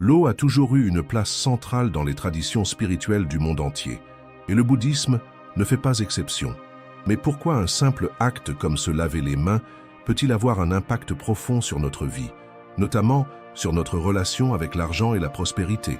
L'eau a toujours eu une place centrale dans les traditions spirituelles du monde entier, et le bouddhisme ne fait pas exception. Mais pourquoi un simple acte comme se laver les mains peut-il avoir un impact profond sur notre vie, notamment sur notre relation avec l'argent et la prospérité?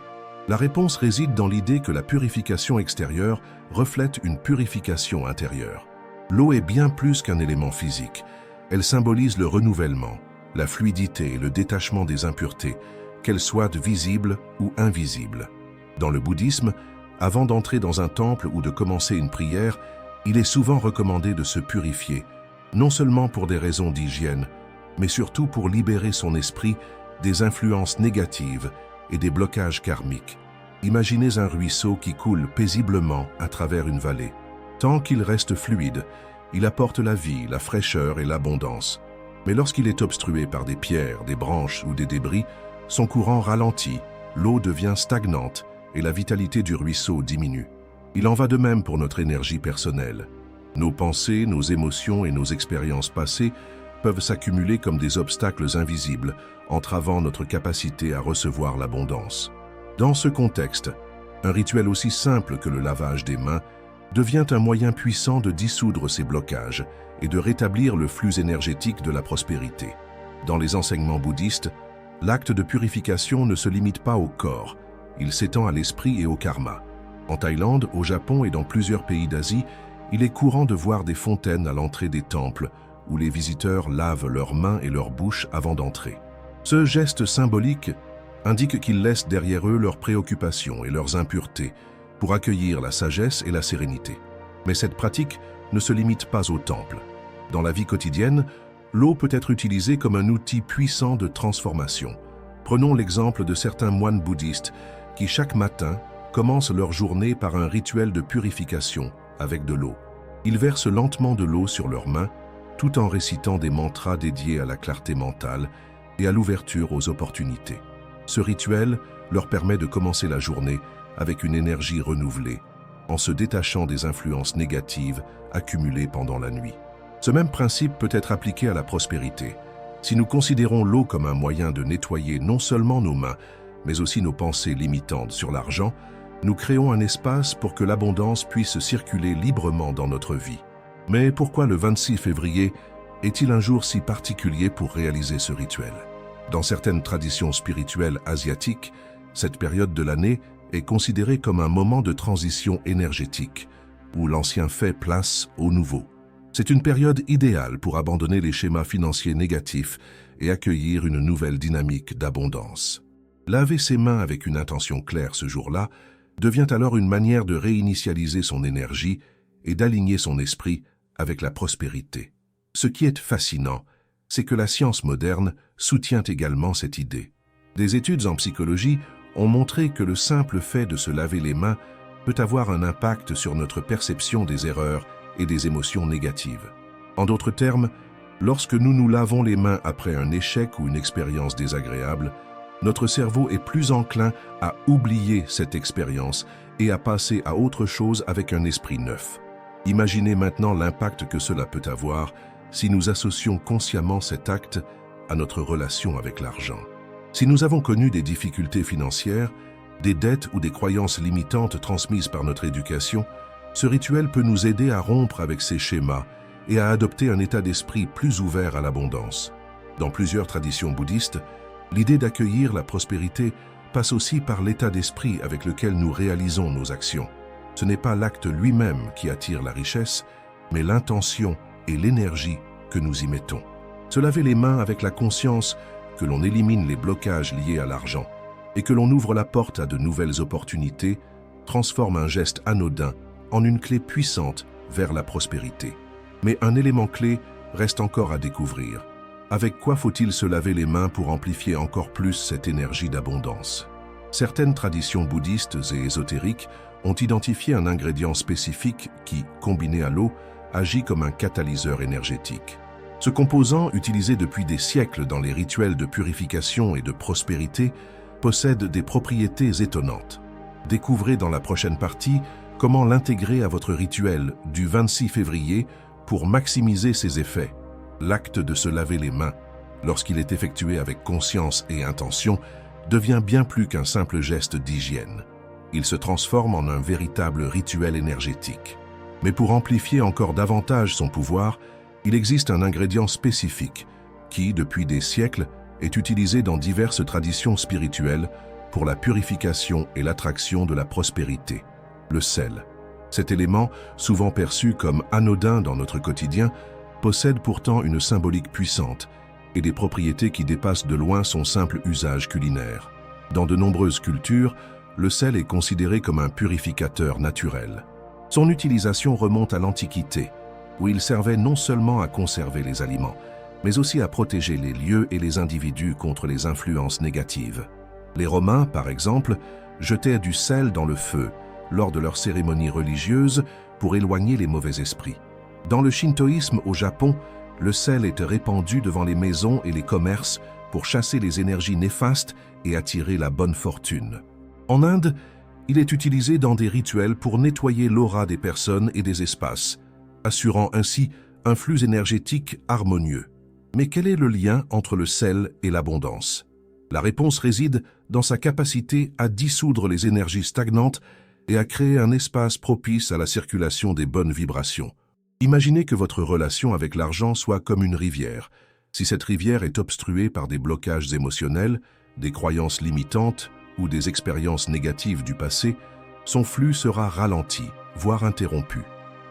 La réponse réside dans l'idée que la purification extérieure reflète une purification intérieure. L'eau est bien plus qu'un élément physique. Elle symbolise le renouvellement, la fluidité et le détachement des impuretés, qu'elles soient visibles ou invisibles. Dans le bouddhisme, avant d'entrer dans un temple ou de commencer une prière, il est souvent recommandé de se purifier, non seulement pour des raisons d'hygiène, mais surtout pour libérer son esprit des influences négatives et des blocages karmiques. Imaginez un ruisseau qui coule paisiblement à travers une vallée. Tant qu'il reste fluide, il apporte la vie, la fraîcheur et l'abondance. Mais lorsqu'il est obstrué par des pierres, des branches ou des débris, son courant ralentit, l'eau devient stagnante et la vitalité du ruisseau diminue. Il en va de même pour notre énergie personnelle. Nos pensées, nos émotions et nos expériences passées peuvent s'accumuler comme des obstacles invisibles, entravant notre capacité à recevoir l'abondance. Dans ce contexte, un rituel aussi simple que le lavage des mains devient un moyen puissant de dissoudre ces blocages et de rétablir le flux énergétique de la prospérité. Dans les enseignements bouddhistes, l'acte de purification ne se limite pas au corps, il s'étend à l'esprit et au karma. En Thaïlande, au Japon et dans plusieurs pays d'Asie, il est courant de voir des fontaines à l'entrée des temples où les visiteurs lavent leurs mains et leur bouche avant d'entrer. Ce geste symbolique indique qu'ils laissent derrière eux leurs préoccupations et leurs impuretés pour accueillir la sagesse et la sérénité. Mais cette pratique ne se limite pas au temple. Dans la vie quotidienne, l'eau peut être utilisée comme un outil puissant de transformation. Prenons l'exemple de certains moines bouddhistes qui, chaque matin, commencent leur journée par un rituel de purification avec de l'eau. Ils versent lentement de l'eau sur leurs mains, tout en récitant des mantras dédiés à la clarté mentale et à l'ouverture aux opportunités. Ce rituel leur permet de commencer la journée avec une énergie renouvelée, en se détachant des influences négatives accumulées pendant la nuit. Ce même principe peut être appliqué à la prospérité. Si nous considérons l'eau comme un moyen de nettoyer non seulement nos mains, mais aussi nos pensées limitantes sur l'argent, nous créons un espace pour que l'abondance puisse circuler librement dans notre vie. Mais pourquoi le 26 février est-il un jour si particulier pour réaliser ce rituel? Dans certaines traditions spirituelles asiatiques, cette période de l'année est considérée comme un moment de transition énergétique, où l'ancien fait place au nouveau. C'est une période idéale pour abandonner les schémas financiers négatifs et accueillir une nouvelle dynamique d'abondance. Laver ses mains avec une intention claire ce jour-là devient alors une manière de réinitialiser son énergie et d'aligner son esprit avec la prospérité. Ce qui est fascinant, c'est que la science moderne soutient également cette idée. Des études en psychologie ont montré que le simple fait de se laver les mains peut avoir un impact sur notre perception des erreurs et des émotions négatives. En d'autres termes, lorsque nous nous lavons les mains après un échec ou une expérience désagréable, notre cerveau est plus enclin à oublier cette expérience et à passer à autre chose avec un esprit neuf. Imaginez maintenant l'impact que cela peut avoir si nous associons consciemment cet acte à notre relation avec l'argent. Si nous avons connu des difficultés financières, des dettes ou des croyances limitantes transmises par notre éducation, ce rituel peut nous aider à rompre avec ces schémas et à adopter un état d'esprit plus ouvert à l'abondance. Dans plusieurs traditions bouddhistes, l'idée d'accueillir la prospérité passe aussi par l'état d'esprit avec lequel nous réalisons nos actions. Ce n'est pas l'acte lui-même qui attire la richesse, mais l'intention et l'énergie que nous y mettons. Se laver les mains avec la conscience que l'on élimine les blocages liés à l'argent et que l'on ouvre la porte à de nouvelles opportunités transforme un geste anodin en une clé puissante vers la prospérité. Mais un élément clé reste encore à découvrir. Avec quoi faut-il se laver les mains pour amplifier encore plus cette énergie d'abondance? Certaines traditions bouddhistes et ésotériques ont identifié un ingrédient spécifique qui, combiné à l'eau, agit comme un catalyseur énergétique. Ce composant, utilisé depuis des siècles dans les rituels de purification et de prospérité, possède des propriétés étonnantes. Découvrez dans la prochaine partie comment l'intégrer à votre rituel du 26 février pour maximiser ses effets. L'acte de se laver les mains, lorsqu'il est effectué avec conscience et intention, devient bien plus qu'un simple geste d'hygiène. Il se transforme en un véritable rituel énergétique. Mais pour amplifier encore davantage son pouvoir, il existe un ingrédient spécifique qui, depuis des siècles, est utilisé dans diverses traditions spirituelles pour la purification et l'attraction de la prospérité, le sel. Cet élément, souvent perçu comme anodin dans notre quotidien, possède pourtant une symbolique puissante et des propriétés qui dépassent de loin son simple usage culinaire. Dans de nombreuses cultures, le sel est considéré comme un purificateur naturel. Son utilisation remonte à l'Antiquité, où il servait non seulement à conserver les aliments, mais aussi à protéger les lieux et les individus contre les influences négatives. Les Romains, par exemple, jetaient du sel dans le feu lors de leurs cérémonies religieuses pour éloigner les mauvais esprits. Dans le shintoïsme au Japon, le sel était répandu devant les maisons et les commerces pour chasser les énergies néfastes et attirer la bonne fortune. En Inde, il est utilisé dans des rituels pour nettoyer l'aura des personnes et des espaces, assurant ainsi un flux énergétique harmonieux. Mais quel est le lien entre le sel et l'abondance? La réponse réside dans sa capacité à dissoudre les énergies stagnantes et à créer un espace propice à la circulation des bonnes vibrations. Imaginez que votre relation avec l'argent soit comme une rivière. Si cette rivière est obstruée par des blocages émotionnels, des croyances limitantes ou des expériences négatives du passé, son flux sera ralenti, voire interrompu.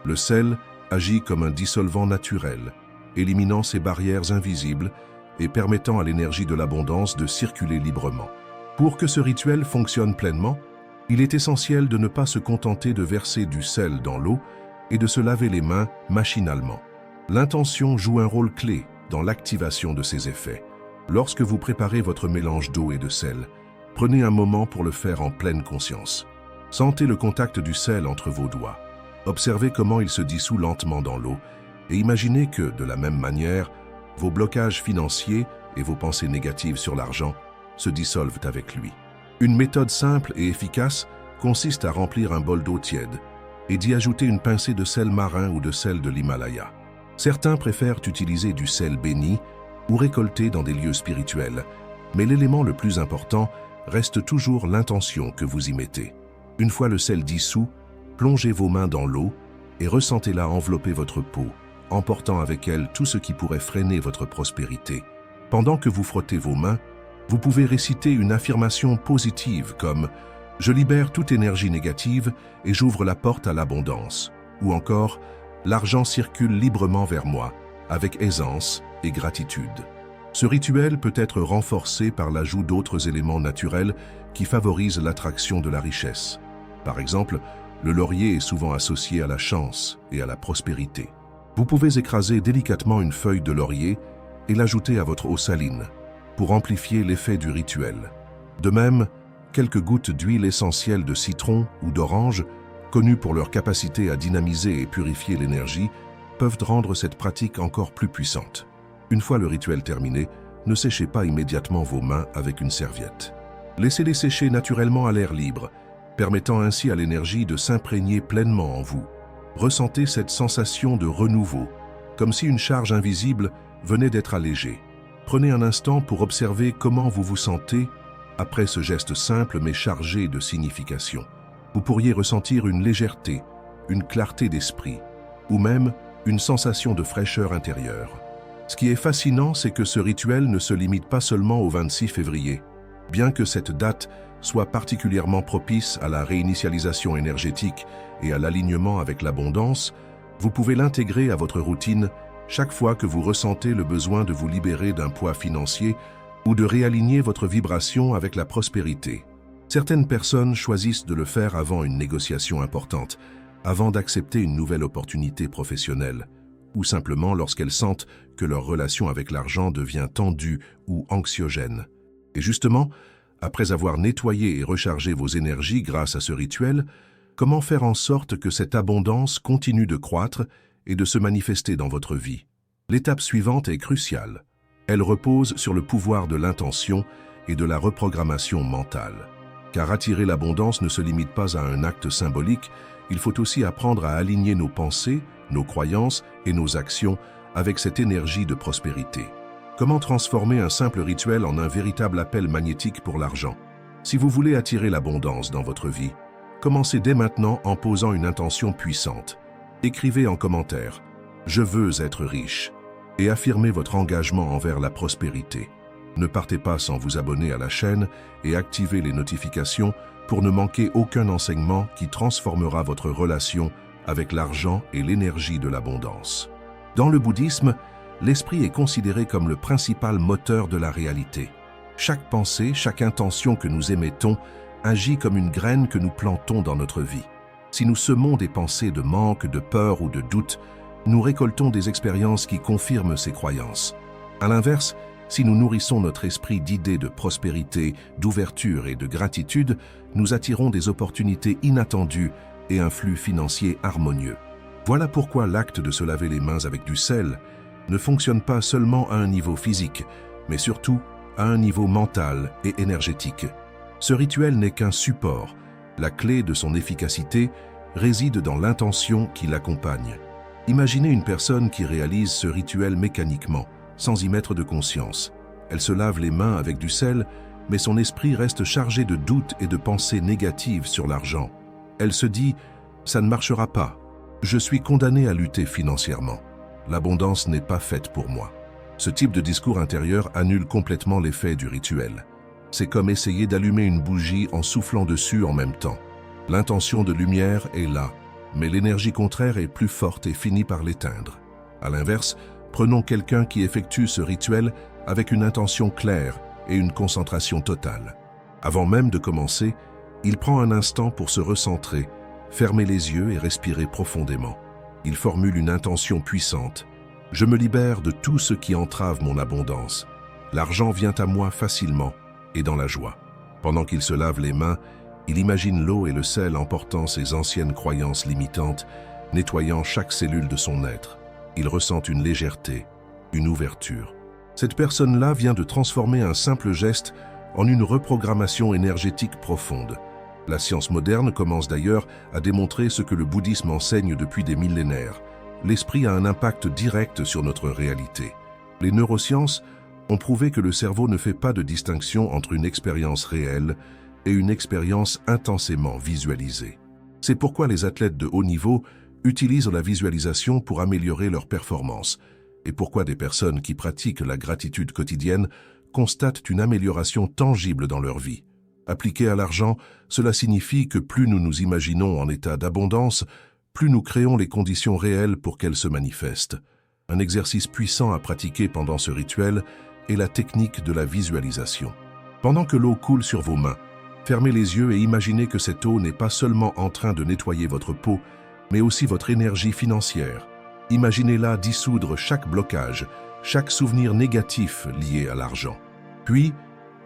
Le sel agit comme un dissolvant naturel, éliminant ces barrières invisibles et permettant à l'énergie de l'abondance de circuler librement. Pour que ce rituel fonctionne pleinement, il est essentiel de ne pas se contenter de verser du sel dans l'eau et de se laver les mains machinalement. L'intention joue un rôle clé dans l'activation de ces effets. Lorsque vous préparez votre mélange d'eau et de sel, prenez un moment pour le faire en pleine conscience. Sentez le contact du sel entre vos doigts. Observez comment il se dissout lentement dans l'eau et imaginez que, de la même manière, vos blocages financiers et vos pensées négatives sur l'argent se dissolvent avec lui. Une méthode simple et efficace consiste à remplir un bol d'eau tiède et d'y ajouter une pincée de sel marin ou de sel de l'Himalaya. Certains préfèrent utiliser du sel béni ou récolté dans des lieux spirituels, mais l'élément le plus important reste toujours l'intention que vous y mettez. Une fois le sel dissous, plongez vos mains dans l'eau et ressentez-la envelopper votre peau, emportant avec elle tout ce qui pourrait freiner votre prospérité. Pendant que vous frottez vos mains, vous pouvez réciter une affirmation positive comme « Je libère toute énergie négative et j'ouvre la porte à l'abondance » ou encore « L'argent circule librement vers moi, avec aisance et gratitude ». Ce rituel peut être renforcé par l'ajout d'autres éléments naturels qui favorisent l'attraction de la richesse. Par exemple, le laurier est souvent associé à la chance et à la prospérité. Vous pouvez écraser délicatement une feuille de laurier et l'ajouter à votre eau saline pour amplifier l'effet du rituel. De même, quelques gouttes d'huile essentielle de citron ou d'orange, connues pour leur capacité à dynamiser et purifier l'énergie, peuvent rendre cette pratique encore plus puissante. Une fois le rituel terminé, ne séchez pas immédiatement vos mains avec une serviette. Laissez-les sécher naturellement à l'air libre, permettant ainsi à l'énergie de s'imprégner pleinement en vous. Ressentez cette sensation de renouveau, comme si une charge invisible venait d'être allégée. Prenez un instant pour observer comment vous vous sentez après ce geste simple mais chargé de signification. Vous pourriez ressentir une légèreté, une clarté d'esprit, ou même une sensation de fraîcheur intérieure. Ce qui est fascinant, c'est que ce rituel ne se limite pas seulement au 26 février. Bien que cette date soit particulièrement propice à la réinitialisation énergétique et à l'alignement avec l'abondance, vous pouvez l'intégrer à votre routine chaque fois que vous ressentez le besoin de vous libérer d'un poids financier ou de réaligner votre vibration avec la prospérité. Certaines personnes choisissent de le faire avant une négociation importante, avant d'accepter une nouvelle opportunité professionnelle, ou simplement lorsqu'elles sentent que leur relation avec l'argent devient tendue ou anxiogène. Et justement, après avoir nettoyé et rechargé vos énergies grâce à ce rituel, comment faire en sorte que cette abondance continue de croître et de se manifester dans votre vie? L'étape suivante est cruciale. Elle repose sur le pouvoir de l'intention et de la reprogrammation mentale. Car attirer l'abondance ne se limite pas à un acte symbolique, il faut aussi apprendre à aligner nos pensées, nos croyances et nos actions avec cette énergie de prospérité. Comment transformer un simple rituel en un véritable appel magnétique pour l'argent? Si vous voulez attirer l'abondance dans votre vie, commencez dès maintenant en posant une intention puissante. Écrivez en commentaire « Je veux être riche » et affirmez votre engagement envers la prospérité. Ne partez pas sans vous abonner à la chaîne et activer les notifications pour ne manquer aucun enseignement qui transformera votre relation avec l'argent et l'énergie de l'abondance. Dans le bouddhisme, l'esprit est considéré comme le principal moteur de la réalité. Chaque pensée, chaque intention que nous émettons agit comme une graine que nous plantons dans notre vie. Si nous semons des pensées de manque, de peur ou de doute, nous récoltons des expériences qui confirment ces croyances. À l'inverse, si nous nourrissons notre esprit d'idées de prospérité, d'ouverture et de gratitude, nous attirons des opportunités inattendues et un flux financier harmonieux. Voilà pourquoi l'acte de se laver les mains avec du sel ne fonctionne pas seulement à un niveau physique, mais surtout à un niveau mental et énergétique. Ce rituel n'est qu'un support. La clé de son efficacité réside dans l'intention qui l'accompagne. Imaginez une personne qui réalise ce rituel mécaniquement, sans y mettre de conscience. Elle se lave les mains avec du sel, mais son esprit reste chargé de doutes et de pensées négatives sur l'argent. Elle se dit « ça ne marchera pas, je suis condamnée à lutter financièrement, l'abondance n'est pas faite pour moi ». Ce type de discours intérieur annule complètement l'effet du rituel. C'est comme essayer d'allumer une bougie en soufflant dessus en même temps. L'intention de lumière est là, mais l'énergie contraire est plus forte et finit par l'éteindre. À l'inverse, prenons quelqu'un qui effectue ce rituel avec une intention claire et une concentration totale. Avant même de commencer, il prend un instant pour se recentrer, fermer les yeux et respirer profondément. Il formule une intention puissante. « Je me libère de tout ce qui entrave mon abondance. L'argent vient à moi facilement et dans la joie. » Pendant qu'il se lave les mains, il imagine l'eau et le sel emportant ses anciennes croyances limitantes, nettoyant chaque cellule de son être. Il ressent une légèreté, une ouverture. Cette personne-là vient de transformer un simple geste en une reprogrammation énergétique profonde. La science moderne commence d'ailleurs à démontrer ce que le bouddhisme enseigne depuis des millénaires. L'esprit a un impact direct sur notre réalité. Les neurosciences ont prouvé que le cerveau ne fait pas de distinction entre une expérience réelle et une expérience intensément visualisée. C'est pourquoi les athlètes de haut niveau utilisent la visualisation pour améliorer leur performance et pourquoi des personnes qui pratiquent la gratitude quotidienne constatent une amélioration tangible dans leur vie. Appliqué à l'argent, cela signifie que plus nous nous imaginons en état d'abondance, plus nous créons les conditions réelles pour qu'elle se manifeste. Un exercice puissant à pratiquer pendant ce rituel est la technique de la visualisation. Pendant que l'eau coule sur vos mains, fermez les yeux et imaginez que cette eau n'est pas seulement en train de nettoyer votre peau, mais aussi votre énergie financière. Imaginez-la dissoudre chaque blocage, chaque souvenir négatif lié à l'argent. Puis,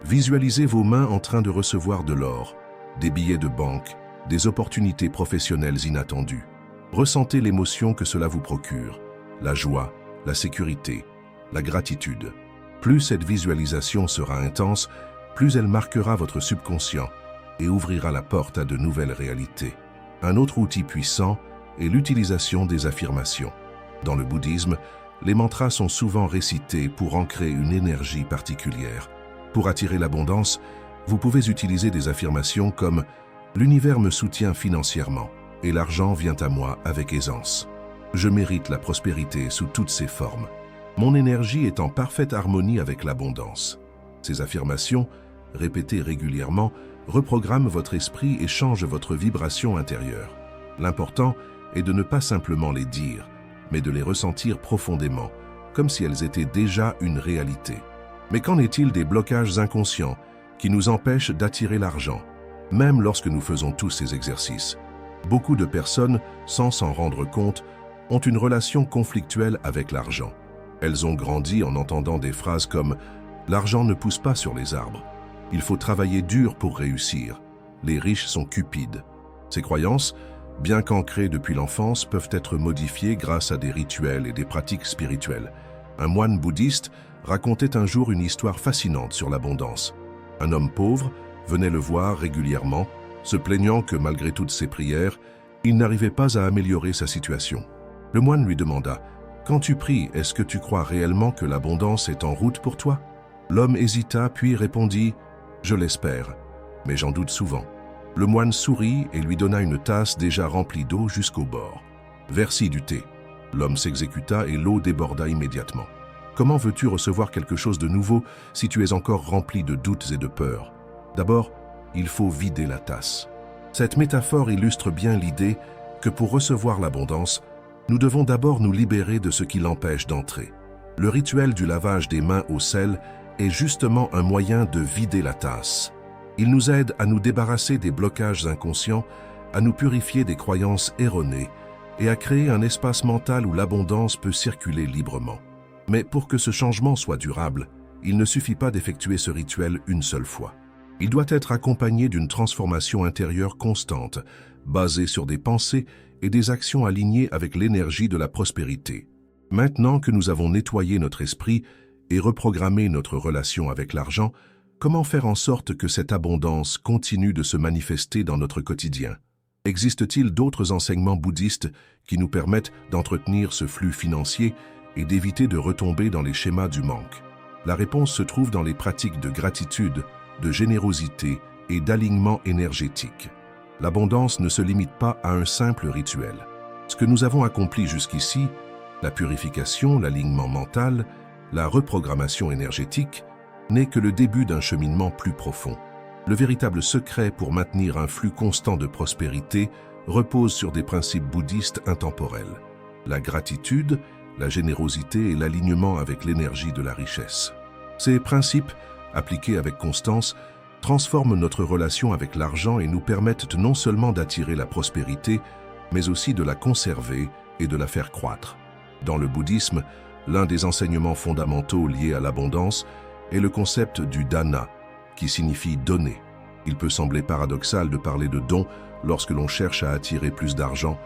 visualisez vos mains en train de recevoir de l'or, des billets de banque, des opportunités professionnelles inattendues. Ressentez l'émotion que cela vous procure, la joie, la sécurité, la gratitude. Plus cette visualisation sera intense, plus elle marquera votre subconscient et ouvrira la porte à de nouvelles réalités. Un autre outil puissant est l'utilisation des affirmations. Dans le bouddhisme, les mantras sont souvent récités pour ancrer une énergie particulière. Pour attirer l'abondance, vous pouvez utiliser des affirmations comme « L'univers me soutient financièrement et l'argent vient à moi avec aisance. Je mérite la prospérité sous toutes ses formes. Mon énergie est en parfaite harmonie avec l'abondance. » Ces affirmations, répétées régulièrement, reprogramment votre esprit et changent votre vibration intérieure. L'important est de ne pas simplement les dire, mais de les ressentir profondément, comme si elles étaient déjà une réalité. Mais qu'en est-il des blocages inconscients qui nous empêchent d'attirer l'argent, même lorsque nous faisons tous ces exercices? Beaucoup de personnes, sans s'en rendre compte, ont une relation conflictuelle avec l'argent. Elles ont grandi en entendant des phrases comme « L'argent ne pousse pas sur les arbres. Il faut travailler dur pour réussir. Les riches sont cupides. » Ces croyances, bien qu'ancrées depuis l'enfance, peuvent être modifiées grâce à des rituels et des pratiques spirituelles. Un moine bouddhiste racontait un jour une histoire fascinante sur l'abondance. Un homme pauvre venait le voir régulièrement, se plaignant que malgré toutes ses prières, il n'arrivait pas à améliorer sa situation. Le moine lui demanda « Quand tu pries, est-ce que tu crois réellement que l'abondance est en route pour toi? L'homme hésita, puis répondit « Je l'espère, mais j'en doute souvent. » Le moine sourit et lui donna une tasse déjà remplie d'eau jusqu'au bord. « Versi du thé. » L'homme s'exécuta et l'eau déborda immédiatement. Comment veux-tu recevoir quelque chose de nouveau si tu es encore rempli de doutes et de peurs? D'abord, il faut vider la tasse. Cette métaphore illustre bien l'idée que pour recevoir l'abondance, nous devons d'abord nous libérer de ce qui l'empêche d'entrer. Le rituel du lavage des mains au sel est justement un moyen de vider la tasse. Il nous aide à nous débarrasser des blocages inconscients, à nous purifier des croyances erronées et à créer un espace mental où l'abondance peut circuler librement. Mais pour que ce changement soit durable, il ne suffit pas d'effectuer ce rituel une seule fois. Il doit être accompagné d'une transformation intérieure constante, basée sur des pensées et des actions alignées avec l'énergie de la prospérité. Maintenant que nous avons nettoyé notre esprit et reprogrammé notre relation avec l'argent, comment faire en sorte que cette abondance continue de se manifester dans notre quotidien? Existe-t-il d'autres enseignements bouddhistes qui nous permettent d'entretenir ce flux financier et d'éviter de retomber dans les schémas du manque? La réponse se trouve dans les pratiques de gratitude, de générosité et d'alignement énergétique. L'abondance ne se limite pas à un simple rituel. Ce que nous avons accompli jusqu'ici, la purification, l'alignement mental, la reprogrammation énergétique, n'est que le début d'un cheminement plus profond. Le véritable secret pour maintenir un flux constant de prospérité repose sur des principes bouddhistes intemporels. La gratitude, la générosité et l'alignement avec l'énergie de la richesse. Ces principes, appliqués avec constance, transforment notre relation avec l'argent et nous permettent non seulement d'attirer la prospérité, mais aussi de la conserver et de la faire croître. Dans le bouddhisme, l'un des enseignements fondamentaux liés à l'abondance est le concept du dana, qui signifie donner. Il peut sembler paradoxal de parler de don lorsque l'on cherche à attirer plus d'argent,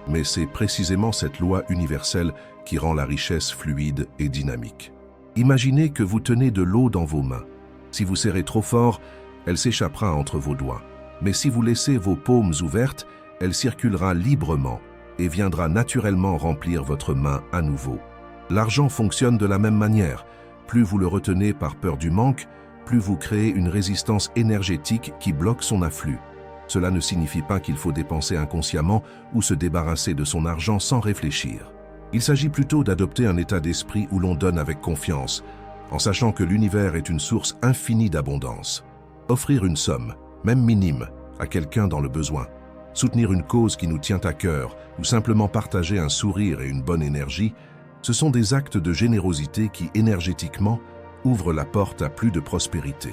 mais c'est précisément cette loi universelle qui rend la richesse fluide et dynamique. Imaginez que vous tenez de l'eau dans vos mains. Si vous serrez trop fort, elle s'échappera entre vos doigts. Mais si vous laissez vos paumes ouvertes, elle circulera librement et viendra naturellement remplir votre main à nouveau. L'argent fonctionne de la même manière. Plus vous le retenez par peur du manque, plus vous créez une résistance énergétique qui bloque son afflux. Cela ne signifie pas qu'il faut dépenser inconsciemment ou se débarrasser de son argent sans réfléchir. Il s'agit plutôt d'adopter un état d'esprit où l'on donne avec confiance, en sachant que l'univers est une source infinie d'abondance. Offrir une somme, même minime, à quelqu'un dans le besoin, soutenir une cause qui nous tient à cœur ou simplement partager un sourire et une bonne énergie, ce sont des actes de générosité qui, énergétiquement, ouvrent la porte à plus de prospérité.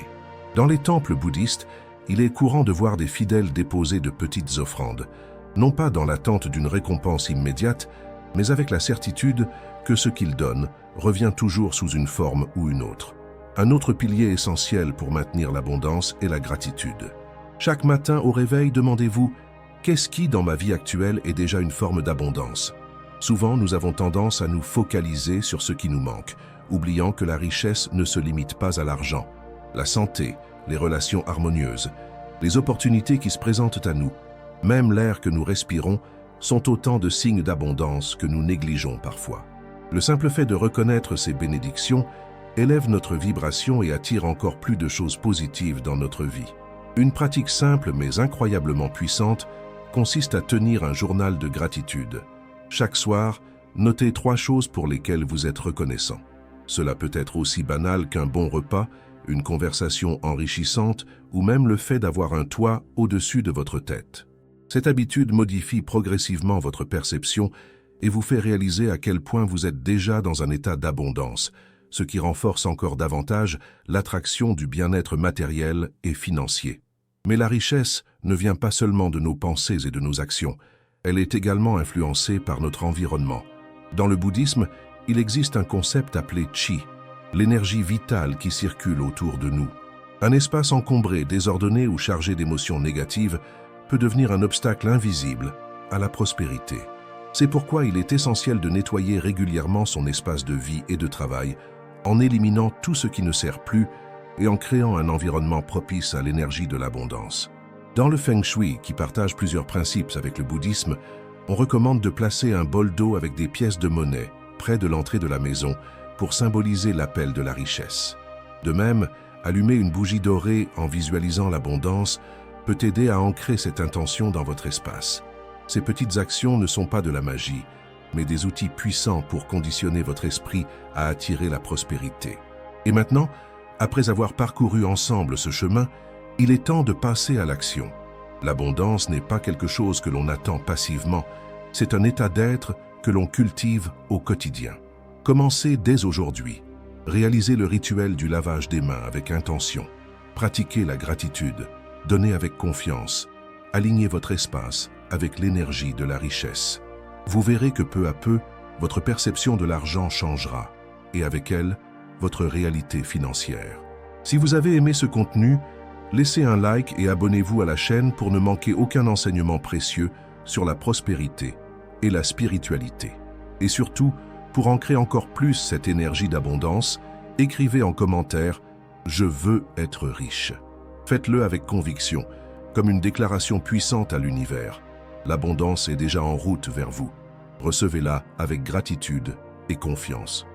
Dans les temples bouddhistes, il est courant de voir des fidèles déposer de petites offrandes, non pas dans l'attente d'une récompense immédiate, mais avec la certitude que ce qu'ils donnent revient toujours sous une forme ou une autre. Un autre pilier essentiel pour maintenir l'abondance est la gratitude. Chaque matin au réveil, demandez-vous « Qu'est-ce qui, dans ma vie actuelle, est déjà une forme d'abondance ?» Souvent, nous avons tendance à nous focaliser sur ce qui nous manque, oubliant que la richesse ne se limite pas à l'argent. La santé, les relations harmonieuses, les opportunités qui se présentent à nous, même l'air que nous respirons, sont autant de signes d'abondance que nous négligeons parfois. Le simple fait de reconnaître ces bénédictions élève notre vibration et attire encore plus de choses positives dans notre vie. Une pratique simple mais incroyablement puissante consiste à tenir un journal de gratitude. Chaque soir, notez 3 choses pour lesquelles vous êtes reconnaissant. Cela peut être aussi banal qu'un bon repas, une conversation enrichissante ou même le fait d'avoir un toit au-dessus de votre tête. Cette habitude modifie progressivement votre perception et vous fait réaliser à quel point vous êtes déjà dans un état d'abondance, ce qui renforce encore davantage l'attraction du bien-être matériel et financier. Mais la richesse ne vient pas seulement de nos pensées et de nos actions, elle est également influencée par notre environnement. Dans le bouddhisme, il existe un concept appelé Chi, l'énergie vitale qui circule autour de nous. Un espace encombré, désordonné ou chargé d'émotions négatives peut devenir un obstacle invisible à la prospérité. C'est pourquoi il est essentiel de nettoyer régulièrement son espace de vie et de travail en éliminant tout ce qui ne sert plus et en créant un environnement propice à l'énergie de l'abondance. Dans le Feng Shui, qui partage plusieurs principes avec le bouddhisme, on recommande de placer un bol d'eau avec des pièces de monnaie près de l'entrée de la maison, pour symboliser l'appel de la richesse. De même, allumer une bougie dorée en visualisant l'abondance peut aider à ancrer cette intention dans votre espace. Ces petites actions ne sont pas de la magie, mais des outils puissants pour conditionner votre esprit à attirer la prospérité. Et maintenant, après avoir parcouru ensemble ce chemin, il est temps de passer à l'action. L'abondance n'est pas quelque chose que l'on attend passivement, c'est un état d'être que l'on cultive au quotidien. Commencez dès aujourd'hui. Réalisez le rituel du lavage des mains avec intention. Pratiquez la gratitude. Donnez avec confiance. Alignez votre espace avec l'énergie de la richesse. Vous verrez que peu à peu, votre perception de l'argent changera et avec elle, votre réalité financière. Si vous avez aimé ce contenu, laissez un like et abonnez-vous à la chaîne pour ne manquer aucun enseignement précieux sur la prospérité et la spiritualité. Et surtout, pour ancrer encore plus cette énergie d'abondance, écrivez en commentaire « Je veux être riche ». Faites-le avec conviction, comme une déclaration puissante à l'univers. L'abondance est déjà en route vers vous. Recevez-la avec gratitude et confiance.